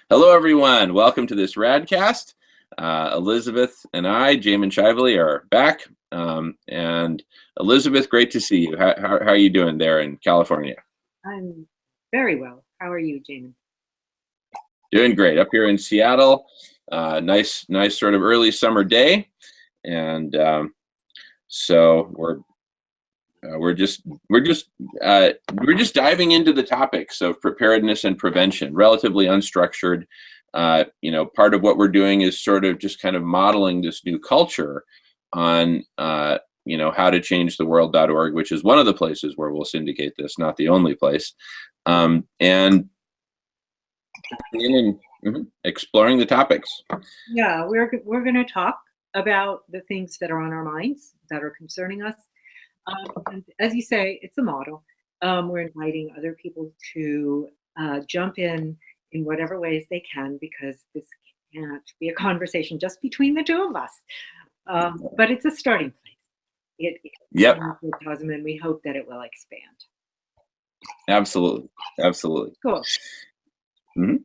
Hello, everyone. Welcome to this Radcast. Elizabeth and I, Jamin Shively, are back. And Elizabeth, great to see you. How are you doing there in California? I'm very well. How are you, Jamin? Doing great up here in Seattle. Nice sort of early summer day, and so we're just diving into the topics of preparedness and prevention, relatively unstructured. Part of what we're doing is sort of just kind of modeling this new culture on how to change the world.org, which is one of the places where we'll syndicate this, not the only place. And exploring the topics. Yeah, we're going to talk about the things that are on our minds that are concerning us. And as you say, it's a model. We're inviting other people to jump in whatever ways they can, because this can't be a conversation just between the two of us. But it's a starting place. Yep. And we hope that it will expand. Absolutely. Cool. Mm-hmm.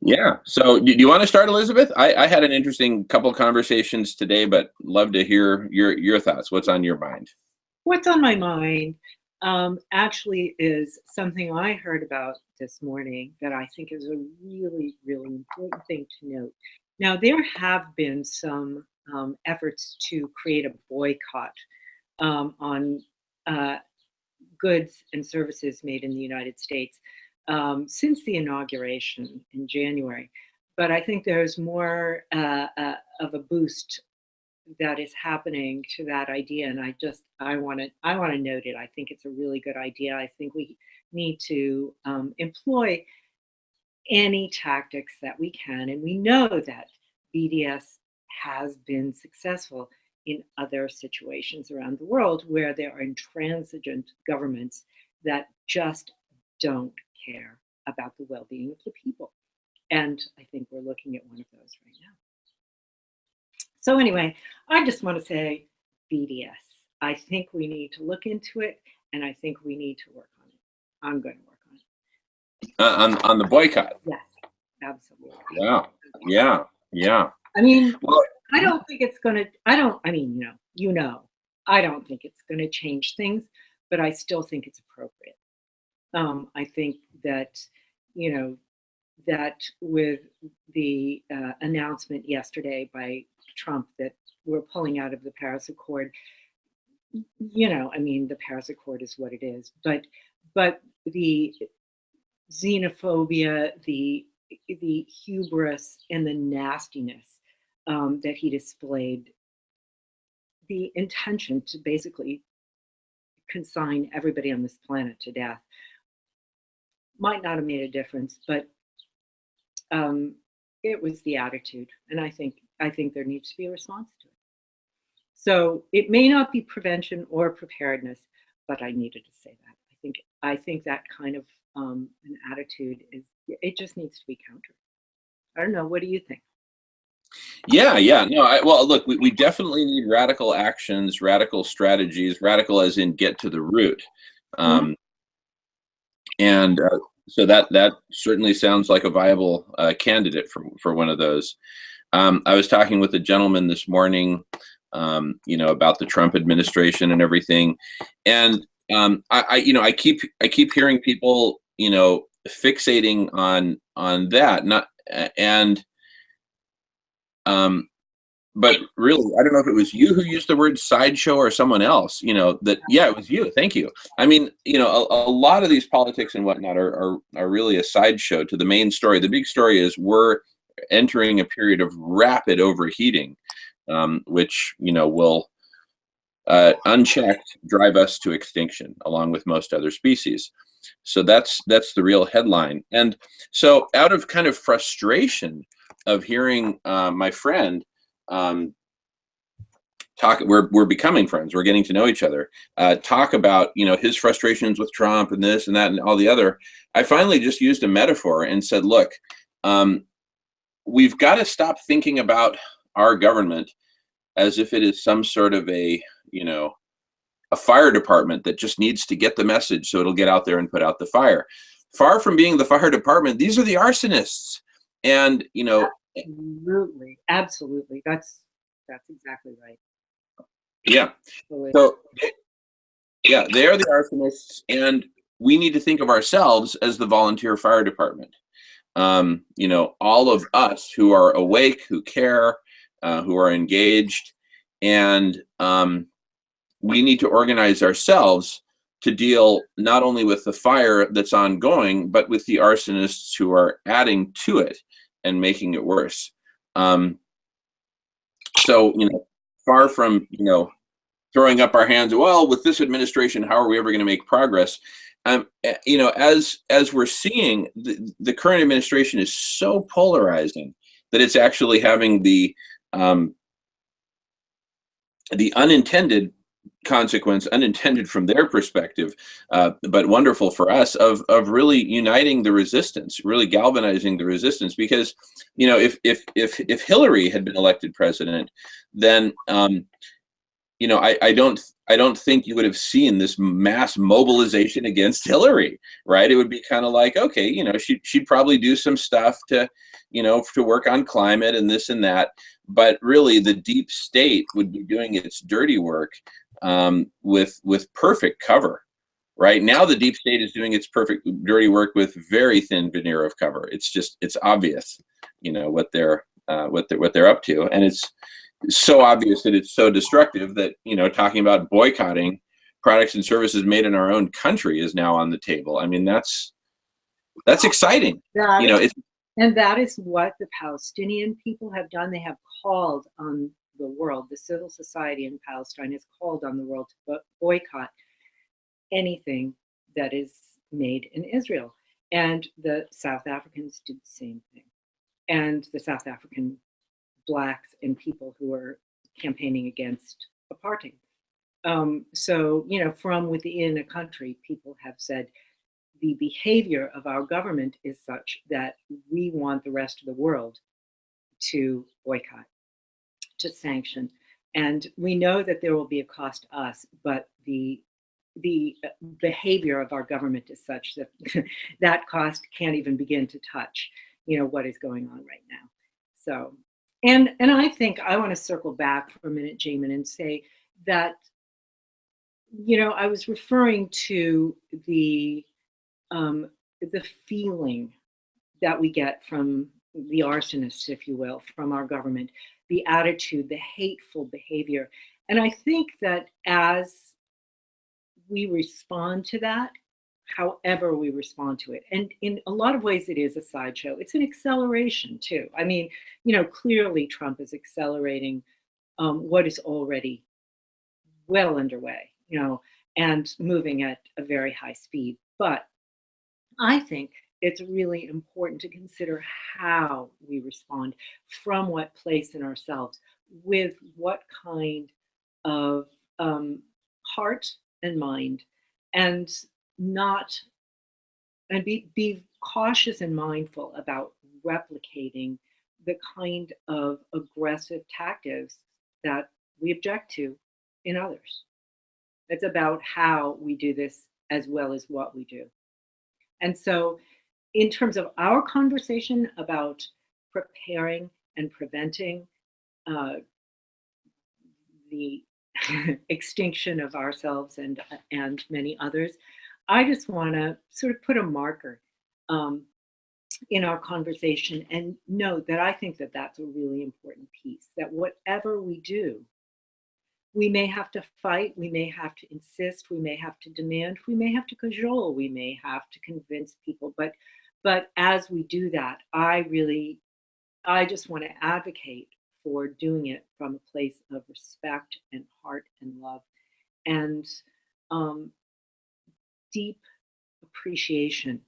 Yeah. So do you want to start, Elizabeth? I had an interesting couple conversations today, but love to hear your thoughts. What's on your mind? What's on my mind actually is something I heard about this morning that I think is a really, really important thing to note. Now, there have been some efforts to create a boycott on goods and services made in the United States since the inauguration in January. But I think there's more of a boost that is happening to that idea, and I want to note it. I think it's a really good idea. I think we need to employ any tactics that we can, and we know that BDS has been successful in other situations around the world where there are intransigent governments that just don't care about the well-being of the people. And I think we're looking at one of those right now. So anyway, I just want to say BDS. I think we need to look into it, and I think we need to work on it. I'm going to work on it. On the boycott? Yes, absolutely. Yeah. I mean, well, I don't think it's going to, I don't think it's going to change things, but I still think it's appropriate. I think that, that with the announcement yesterday by Trump that we're pulling out of the Paris Accord, the Paris Accord is what it is, but the xenophobia, the hubris, and the nastiness that he displayed, the intention to basically consign everybody on this planet to death, might not have made a difference, but it was the attitude, and I think there needs to be a response to it. So it may not be prevention or preparedness, but I needed to say that. I think that kind of an attitude it just needs to be countered. I don't know. What do you think? Yeah. No, well, look, we definitely need radical actions, radical strategies, radical as in get to the root. And so that certainly sounds like a viable candidate for one of those. I was talking with a gentleman this morning, about the Trump administration and everything, and I keep hearing people, fixating on that, but really, I don't know if it was you who used the word sideshow or someone else, yeah, it was you. Thank you. I mean, a lot of these politics and whatnot are really a sideshow to the main story. The big story is we're entering a period of rapid overheating, which, will unchecked drive us to extinction along with most other species. So that's the real headline. And so out of kind of frustration of hearing my friend talk, we're becoming friends, we're getting to know each other, talk about his frustrations with Trump and this and that and all the other, I finally just used a metaphor and said, look, we've got to stop thinking about our government as if it is some sort of a fire department that just needs to get the message so it'll get out there and put out the fire. far from being the fire department, these are the arsonists. And, Absolutely, absolutely. That's exactly right. yeah. So So, yeah, they are the arsonists, and we need to think of ourselves as the volunteer fire department. All of us who are awake, who care, who are engaged, and we need to organize ourselves to deal not only with the fire that's ongoing, but with the arsonists who are adding to it and making it worse. So, far from, throwing up our hands, well, with this administration, how are we ever going to make progress? As we're seeing, the current administration is so polarizing that it's actually having the unintended consequence, unintended from their perspective, but wonderful for us, of really uniting the resistance, really galvanizing the resistance. Because, if Hillary had been elected president, then I don't think you would have seen this mass mobilization against Hillary, right? It would be kind of like, okay, she'd probably do some stuff to, to work on climate and this and that, but really the deep state would be doing its dirty work, with perfect cover. Right now, the deep state is doing its perfect dirty work with very thin veneer of cover. It's obvious, what they're up to, and it's so obvious that it's so destructive that, talking about boycotting products and services made in our own country is now on the table. I mean, that's exciting. And that is what the Palestinian people have done. They have called on the world, the civil society in Palestine has called on the world to boycott anything that is made in Israel. And the South Africans did the same thing. And the South African Blacks and people who are campaigning against apartheid. So, from within a country, people have said the behavior of our government is such that we want the rest of the world to boycott, to sanction. And we know that there will be a cost to us, but the behavior of our government is such that that cost can't even begin to touch, what is going on right now. So, and I think I want to circle back for a minute, Jamin, and say that, I was referring to the feeling that we get from the arsonists, if you will, from our government, the attitude, the hateful behavior. And I think that as we respond to that, however we respond to it, and in a lot of ways it is a sideshow, it's an acceleration too. I mean, clearly Trump is accelerating what is already well underway, and moving at a very high speed. But I think it's really important to consider how we respond, from what place in ourselves, with what kind of heart and mind, and be cautious and mindful about replicating the kind of aggressive tactics that we object to in others. It's about how we do this as well as what we do. And so, in terms of our conversation about preparing and preventing the extinction of ourselves and many others, I just want to sort of put a marker in our conversation and note that I think that that's a really important piece. That whatever we do, we may have to fight, we may have to insist, we may have to demand, we may have to cajole, we may have to convince people. But as we do that, I just want to advocate for doing it from a place of respect and heart and love, and deep appreciation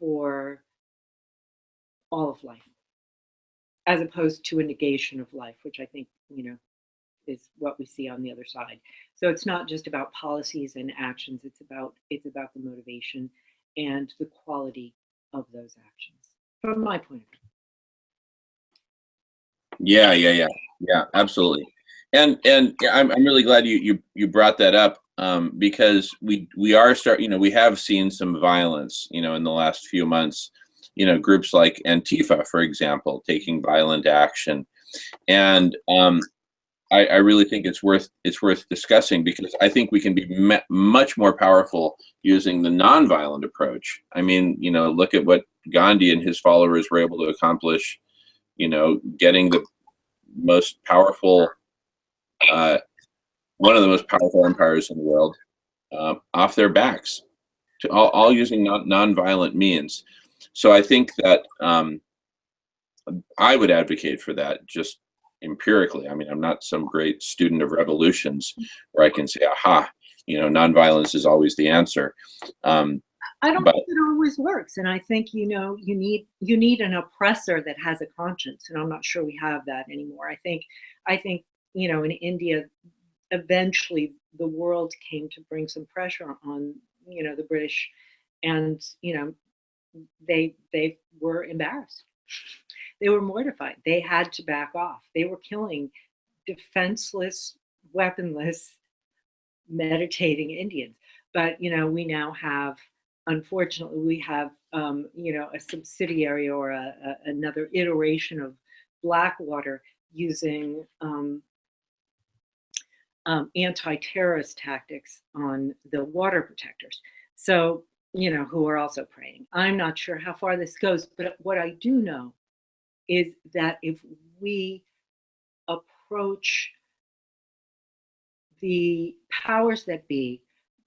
for all of life, as opposed to a negation of life, which I think, is what we see on the other side. So it's not just about policies and actions, it's about the motivation and the quality of those actions, from my point of view. Yeah, absolutely. And yeah, I'm really glad you brought that up. because we are we have seen some violence, in the last few months. Groups like Antifa, for example, taking violent action, and I really think it's worth discussing, because I think we can be much more powerful using the nonviolent approach. I mean, look at what Gandhi and his followers were able to accomplish. Getting the most powerful, one of the most powerful empires in the world, off their backs, to all using nonviolent means. So I think that I would advocate for that, just empirically. I mean, I'm not some great student of revolutions where I can say, aha, nonviolence is always the answer. I don't But think it always works, and I think you need an oppressor that has a conscience, and I'm not sure we have that anymore. I think in India, eventually the world came to bring some pressure on the British, and they were embarrassed. They were mortified. They had to back off. They were killing defenseless, weaponless, meditating Indians. But we now have, unfortunately, we have a subsidiary or another iteration of Blackwater using anti-terrorist tactics on the water protectors. So who are also praying. I'm not sure how far this goes, but what I do know is that if we approach the powers that be,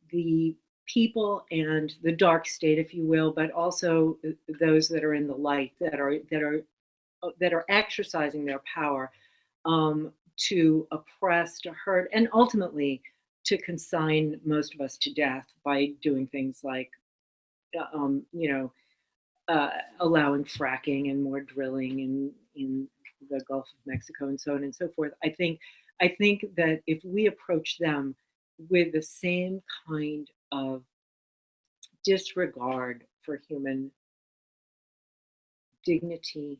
the people and the dark state, if you will, but also those that are in the light, that are exercising their power to oppress, to hurt, and ultimately to consign most of us to death by doing things like, allowing fracking and more drilling in the Gulf of Mexico and so on and so forth. I think that if we approach them with the same kind of disregard for human dignity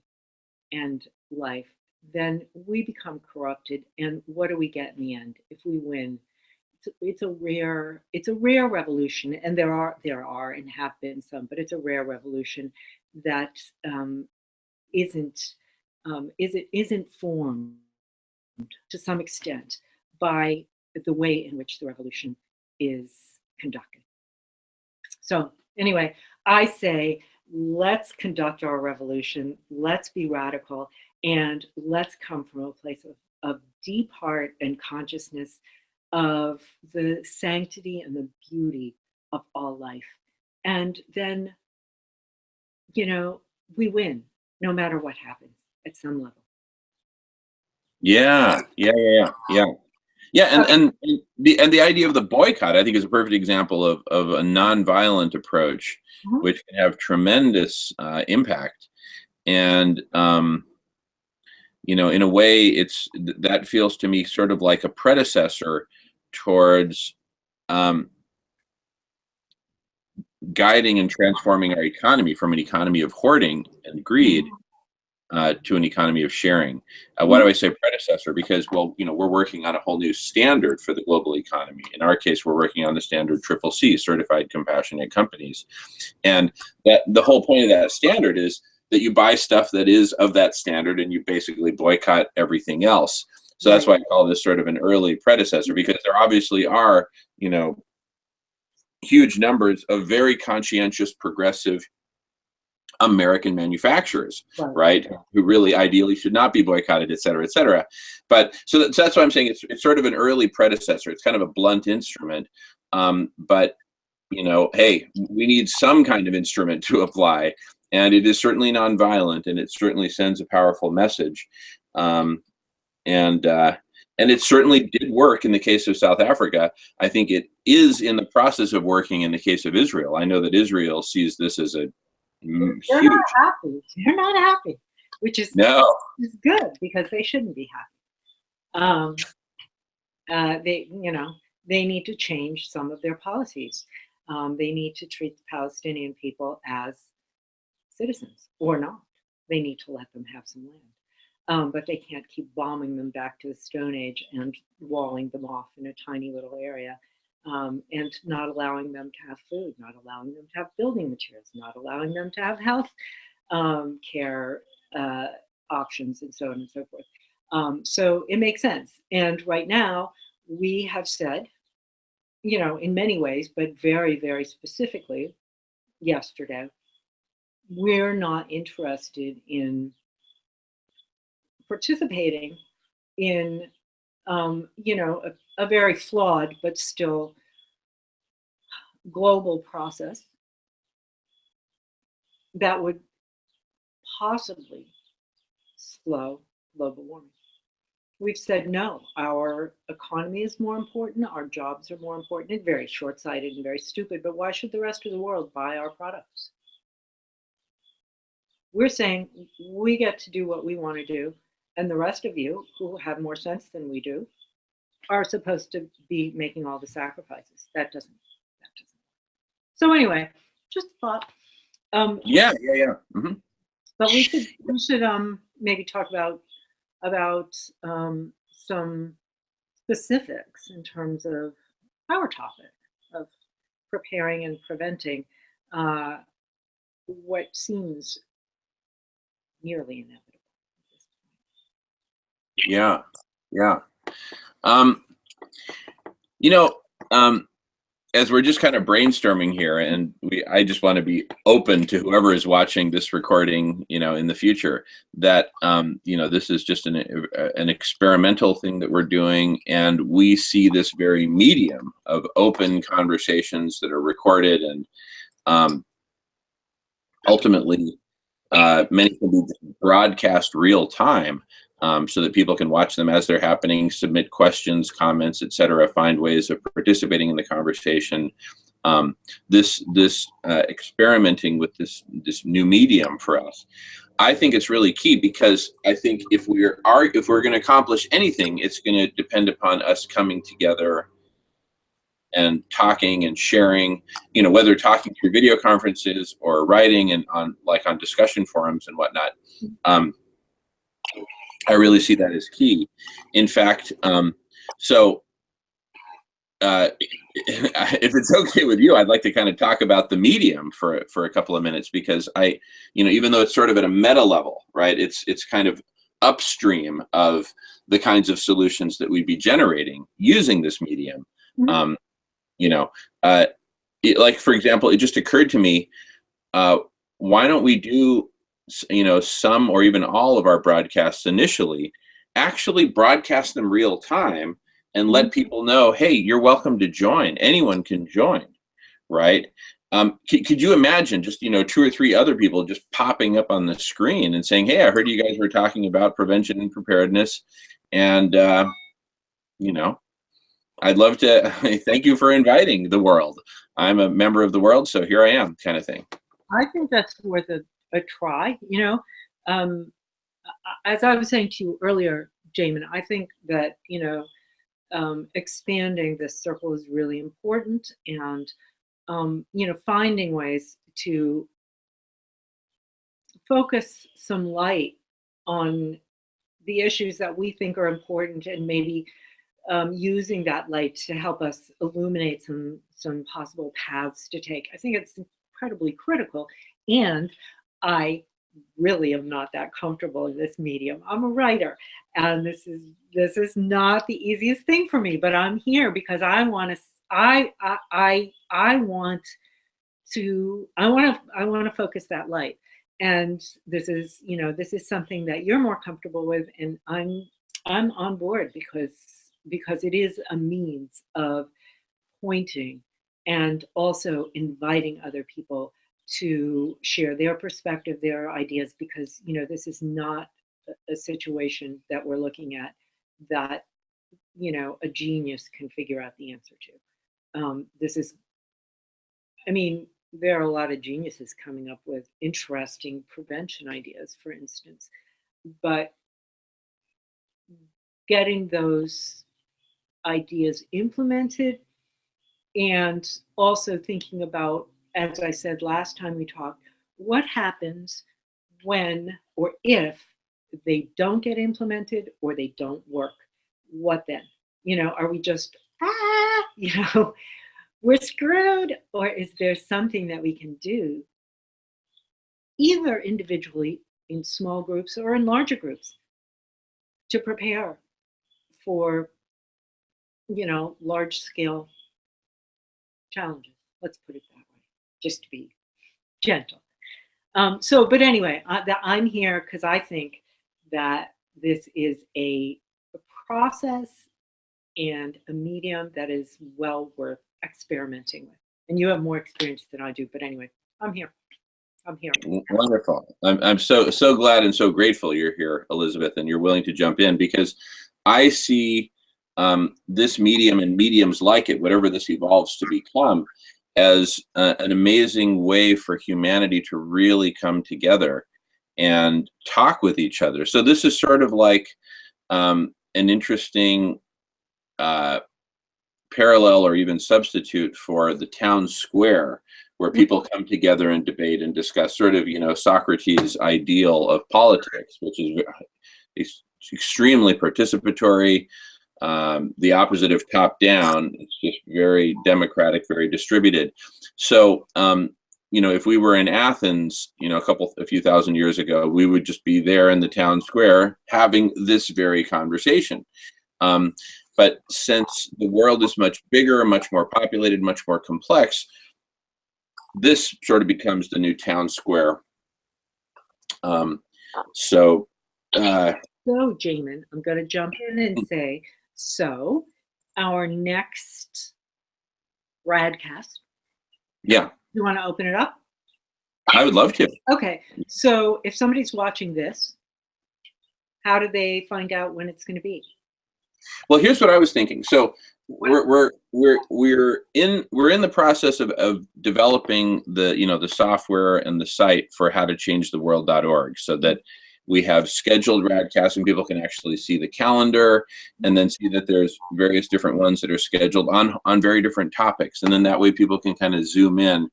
and life, then we become corrupted. And what do we get in the end if we win? It's a rare revolution, and there are and have been some, but it's a rare revolution that isn't isn't formed to some extent by the way in which the revolution is conducted. So anyway, I say let's conduct our revolution, let's be radical, and let's come from a place of deep heart and consciousness of the sanctity and the beauty of all life. And then, we win no matter what happens at some level. yeah, yeah, yeah, yeah, yeah, and the idea of the boycott, I think, is a perfect example of a nonviolent approach, Mhm. which can have tremendous impact. And in a way, that feels to me sort of like a predecessor towards um, guiding and transforming our economy from an economy of hoarding and greed to an economy of sharing. Why do I say predecessor? Because, well, we're working on a whole new standard for the global economy. In our case, we're working on the standard CCC, Certified Compassionate Companies. And that the whole point of that standard is that you buy stuff that is of that standard and you basically boycott everything else. So that's why I call this sort of an early predecessor, because there obviously are, huge numbers of very conscientious, progressive American manufacturers, right? Who really ideally should not be boycotted, et cetera, et cetera. But so that's why I'm saying it's sort of an early predecessor. It's kind of a blunt instrument. But hey, we need some kind of instrument to apply, and it is certainly nonviolent, and it certainly sends a powerful message. And it certainly did work in the case of South Africa. I think it is in the process of working in the case of Israel. I know that Israel sees this as a huge. They're not happy. They're not happy, which is No. is good, because they shouldn't be happy. They need to change some of their policies. They need to treat the Palestinian people as citizens or not. They need to let them have some land. But they can't keep bombing them back to the Stone Age and walling them off in a tiny little area. and not allowing them to have food, not allowing them to have building materials, not allowing them to have health care options, and so on and so forth. So it makes sense. And right now, we have said, in many ways, but very, very specifically yesterday, we're not interested in participating in, a very flawed but still global process that would possibly slow global warming. We've said no, our economy is more important, our jobs are more important. It's very short sighted and very stupid, but why should the rest of the world buy our products? We're saying we get to do what we want to do, and the rest of you who have more sense than we do are supposed to be making all the sacrifices. That doesn't. So anyway, just a thought. Yeah. Mm-hmm. But we should maybe talk about some specifics in terms of our topic of preparing and preventing what seems nearly inevitable at this point. Yeah. Um, you know, as we're just kind of brainstorming here, and I just want to be open to whoever is watching this recording, in the future, that, this is just an experimental thing that we're doing. And we see this very medium of open conversations that are recorded, and ultimately, many can be broadcast real time, so that people can watch them as they're happening, submit questions, comments, etc., find ways of participating in the conversation. This experimenting with this new medium for us, I think it's really key, because I think if we're going to accomplish anything, it's going to depend upon us coming together and talking and sharing, whether talking through video conferences or writing and on discussion forums and whatnot. I really see that as key. In fact, so if it's okay with you, I'd like to kind of talk about the medium for a couple of minutes, because even though it's sort of at a meta level, right? It's kind of upstream of the kinds of solutions that we'd be generating using this medium. Mm-hmm. For example, it just occurred to me, why don't we do, some or even all of our broadcasts initially, actually broadcast them real time and let people know, hey, you're welcome to join. Anyone can join, right? Could you imagine just, 2 or 3 other people just popping up on the screen and saying, hey, I heard you guys were talking about prevention and preparedness, and, I'd love to thank you for inviting the world. I'm a member of the world, so here I am, kind of thing. I think that's worth a try. As I was saying to you earlier, Jamin, I think that, expanding this circle is really important, and, finding ways to focus some light on the issues that we think are important, and maybe using that light to help us illuminate some possible paths to take. I think it's incredibly critical, and I really am not that comfortable in this medium. I'm a writer, and this is not the easiest thing for me, but I'm here because I want to focus that light. And this is something that you're more comfortable with, and I'm on board, because it is a means of pointing and also inviting other people to share their perspective, their ideas, because this is not a situation that we're looking at that a genius can figure out the answer to. There are a lot of geniuses coming up with interesting prevention ideas, for instance, but getting those ideas implemented, and also thinking about, as I said last time we talked, what happens when or if they don't get implemented or they don't work? What then? Are we just you know, we're screwed? Or is there something that we can do, either individually in small groups or in larger groups, to prepare for, large scale challenges? Let's put it that way, just to be gentle. But anyway, I'm here because I think that this is a process and a medium that is well worth experimenting with. And you have more experience than I do, but anyway, I'm here. I'm here. Wonderful. I'm so glad and so grateful you're here, Elizabeth, and you're willing to jump in, because I see this medium and mediums like it, whatever this evolves to become, as an amazing way for humanity to really come together and talk with each other. So this is sort of like an interesting parallel or even substitute for the town square, where people come together and debate and discuss, sort of, Socrates' ideal of politics, which is extremely participatory, the opposite of top down. It's just very democratic, very distributed. So, if we were in Athens, a few thousand years ago, we would just be there in the town square having this very conversation. But since the world is much bigger, much more populated, much more complex, this sort of becomes the new town square. So, Jamin, I'm going to jump in and say, so our next Radcast. Yeah. You want to open it up? I would love to. Okay. So if somebody's watching this, how do they find out when it's going to be? Well, here's what I was thinking. So we're in the process of developing the software and the site for howtochangetheworld.org, so that we have scheduled Radcasts and people can actually see the calendar and then see that there's various different ones that are scheduled on very different topics. And then that way people can kind of zoom in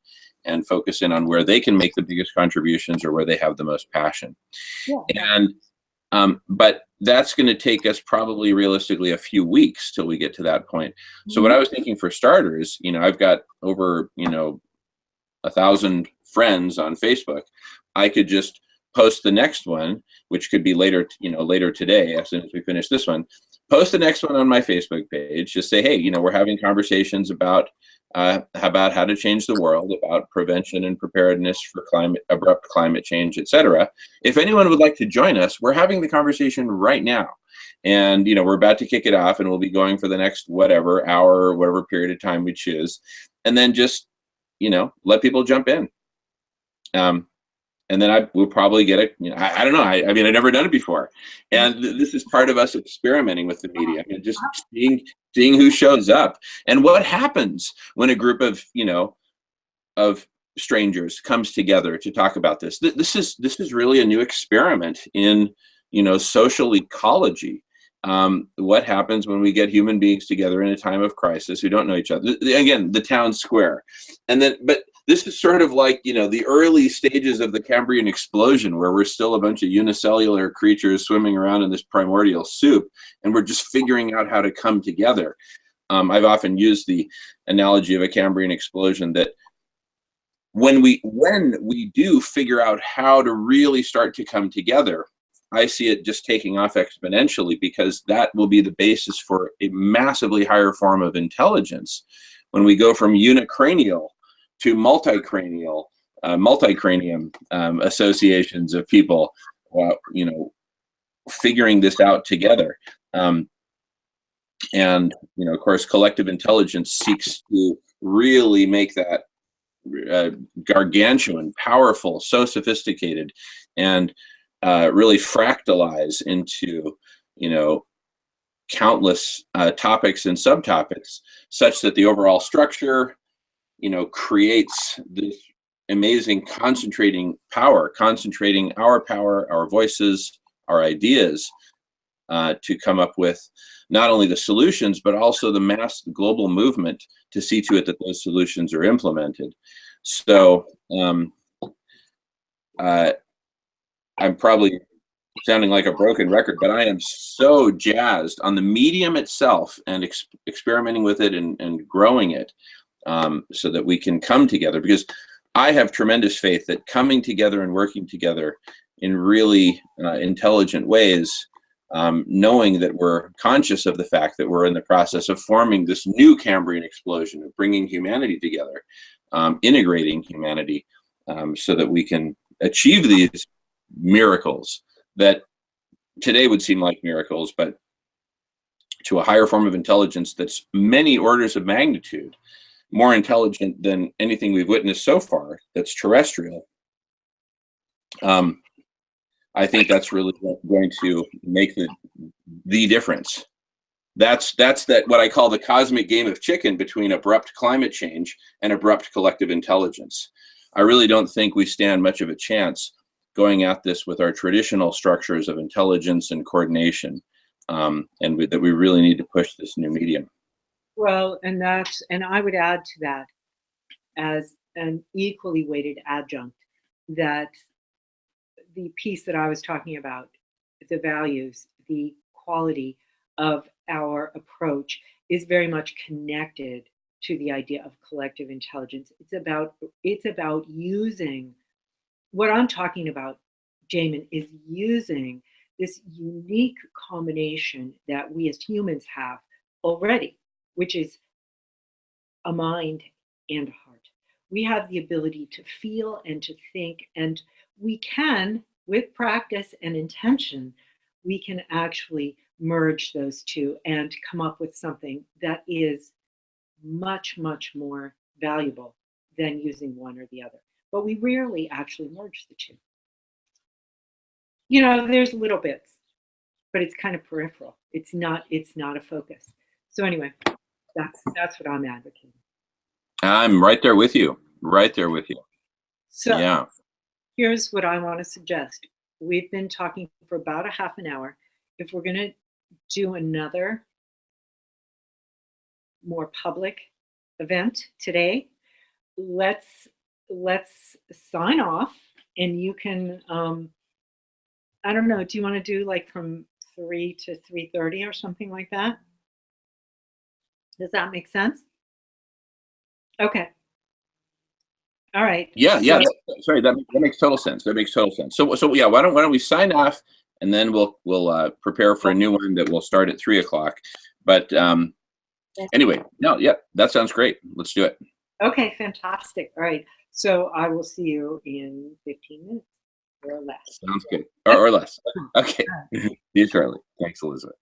and focus in on where they can make the biggest contributions or where they have the most passion. Yeah. And but that's going to take us probably realistically a few weeks till we get to that point. So what I was thinking, for starters, I've got over 1,000 friends on Facebook. I could just post the next one, which could be later today, as soon as we finish this one. Post the next one on my Facebook page. Just say, hey, we're having conversations about how to change the world, about prevention and preparedness for abrupt climate change, etc. If anyone would like to join us, we're having the conversation right now. And, we're about to kick it off, and we'll be going for the next whatever hour or whatever period of time we choose. And then just, let people jump in. And then we'll probably get it. I don't know. I mean, I've never done it before. And this is part of us experimenting with the media. I mean, just seeing who shows up and what happens when a group of strangers comes together to talk about this. This is really a new experiment in, social ecology. What happens when we get human beings together in a time of crisis who don't know each other? Again, the town square. But this is sort of like, the early stages of the Cambrian explosion, where we're still a bunch of unicellular creatures swimming around in this primordial soup, and we're just figuring out how to come together. I've often used the analogy of a Cambrian explosion, that when we do figure out how to really start to come together, I see it just taking off exponentially, because that will be the basis for a massively higher form of intelligence. When we go from unicranial to multicranium associations of people, figuring this out together. And, of course, collective intelligence seeks to really make that gargantuan, powerful, so sophisticated, and really fractalize into, countless topics and subtopics, such that the overall structure, creates this amazing concentrating our power, our voices, our ideas, to come up with not only the solutions, but also the mass global movement to see to it that those solutions are implemented. So I'm probably sounding like a broken record, but I am so jazzed on the medium itself and experimenting with it and growing it, so that we can come together, because I have tremendous faith that coming together and working together in really intelligent ways, knowing that we're conscious of the fact that we're in the process of forming this new Cambrian explosion of bringing humanity together, integrating humanity, so that we can achieve these miracles that today would seem like miracles, but to a higher form of intelligence that's many orders of magnitude more intelligent than anything we've witnessed so far that's terrestrial. I think that's really going to make the difference. That's that what I call the cosmic game of chicken between abrupt climate change and abrupt collective intelligence. I really don't think we stand much of a chance going at this with our traditional structures of intelligence and coordination, and that we really need to push this new medium. Well, and I would add to that, as an equally weighted adjunct, that the piece that I was talking about, the values, the quality of our approach, is very much connected to the idea of collective intelligence. It's about using what I'm talking about, Jamin, is using this unique combination that we as humans have already, which is a mind and a heart. We have the ability to feel and to think, and we can, with practice and intention, we can actually merge those two and come up with something that is much, much more valuable than using one or the other. But we rarely actually merge the two. You know, there's little bits, but it's kind of peripheral. It's not a focus. So anyway, that's what I'm advocating. I'm right there with you. Right there with you. So yeah. Here's what I want to suggest. We've been talking for about a half an hour. If we're going to do another more public event today, let's sign off, and you can, I don't know, do you want to do like from 3 to 3:30 or something like that? Does that make sense? Okay. All right. Yeah. Sorry, that makes total sense. That makes total sense. So yeah, why don't we sign off, and then we'll prepare for a new one that will start at 3 o'clock. But anyway, no, yeah, that sounds great. Let's do it. Okay, fantastic. All right. So I will see you in 15 minutes or less. Sounds good. Or less. Okay. See you shortly. Thanks, Elizabeth.